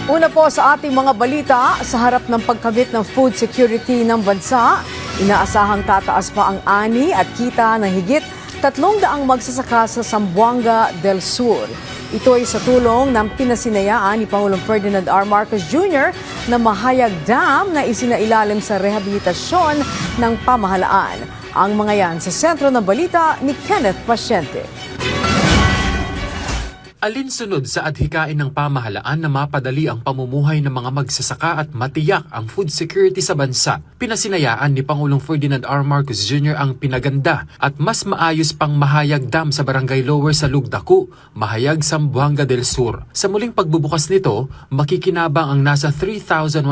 Una po sa ating mga balita, sa harap ng pagkabit ng food security ng bansa, inaasahang tataas pa ang ani at kita ng higit 300 magsasaka sa Zamboanga del Sur. Ito ay sa tulong ng pinasinayaan ni Pangulong Ferdinand R. Marcos Jr. na Mahayag Dam na isinailalim sa rehabilitasyon ng pamahalaan. Ang mga yan sa sentro ng balita ni Kenneth Pasyente. Alinsunod sa adhikain ng pamahalaan na mapadali ang pamumuhay ng mga magsasaka at matiyak ang food security sa bansa, pinasinayaan ni Pangulong Ferdinand R. Marcos Jr. ang pinaganda at mas maayos pang Mahayag Dam sa Barangay Lower sa Lugdaku, Mahayag, Zamboanga del Sur. Sa muling pagbubukas nito, makikinabang ang nasa 3,174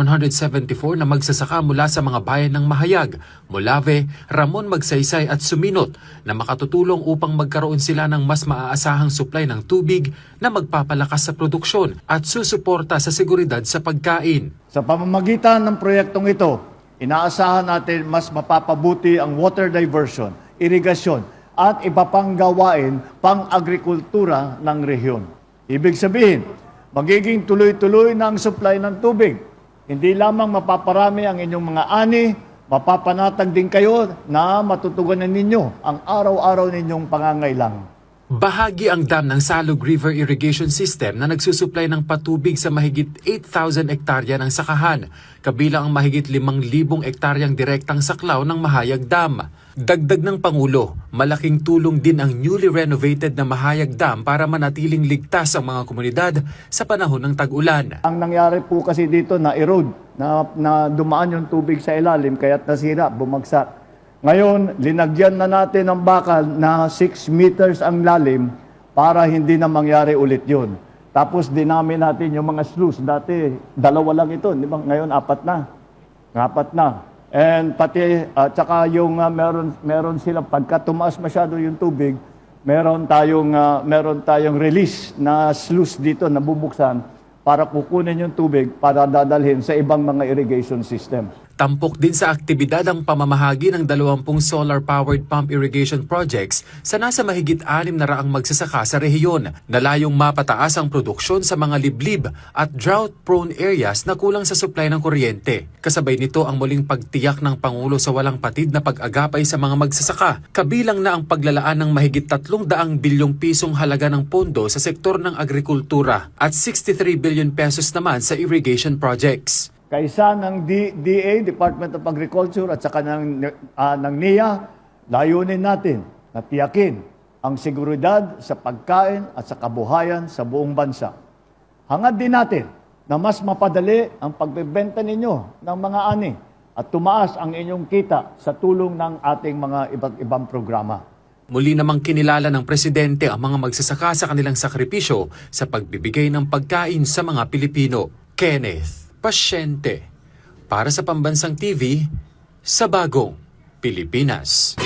na magsasaka mula sa mga bayan ng Mahayag, Molave, Ramon Magsaysay at Suminot na makatutulong upang magkaroon sila ng mas maaasahang supply ng tubig na magpapalakas sa produksyon at susuporta sa seguridad sa pagkain. Sa pamamagitan ng proyektong ito, inaasahan natin mas mapapabuti ang water diversion, irigasyon at iba pang gawain pang-agrikultura ng rehiyon. Ibig sabihin, magiging tuloy-tuloy na ang supply ng tubig. Hindi lamang mapaparami ang inyong mga ani, mapapanatag din kayo na matutugunan ninyo ang araw-araw ninyong pangangailangan. Bahagi ang dam ng Salug River Irrigation System na nagsusupply ng patubig sa mahigit 8,000 hektarya ng sakahan, kabilang ang mahigit 5,000 hektaryang direktang saklaw ng Mahayag Dam. Dagdag ng Pangulo, malaking tulong din ang newly renovated na Mahayag Dam para manatiling ligtas ang mga komunidad sa panahon ng tag-ulan. Ang nangyari po kasi dito na erode, na dumaan yung tubig sa ilalim kaya't nasira, bumagsak. Ngayon, linagyan na natin ng bakal na 6 meters ang lalim para hindi na mangyari ulit yun. Tapos dinamin natin yung mga sluice. Dati, 2 lang ito. Di ba? Ngayon, 4 na. 4 na. And pati, tsaka yung meron sila, pagka tumaas masyado yung tubig, meron tayong release na sluice dito na bubuksan para kukunin yung tubig para dadalhin sa ibang mga irrigation system. Tampok din sa aktibidad ang pamamahagi ng 20 solar-powered pump irrigation projects sa nasa mahigit 600 magsasaka sa rehiyon na layong mapataas ang produksyon sa mga liblib at drought-prone areas na kulang sa supply ng kuryente. Kasabay nito ang muling pagtiyak ng Pangulo sa walang patid na pag-agapay sa mga magsasaka, kabilang na ang paglalaan ng mahigit 300 bilyong pisong halaga ng pondo sa sektor ng agrikultura at 63 billion pesos naman sa irrigation projects. Kaisa ng DA, Department of Agriculture, at saka ng NIA, layunin natin na tiyakin ang seguridad sa pagkain at sa kabuhayan sa buong bansa. Hangad din natin na mas mapadali ang pagbebenta ninyo ng mga ani at tumaas ang inyong kita sa tulong ng ating mga iba't ibang programa. Muli namang kinilala ng Presidente ang mga magsasaka sa kanilang sakripisyo sa pagbibigay ng pagkain sa mga Pilipino. Kenneth Pasyente, para sa Pambansang TV, sa Bagong Pilipinas.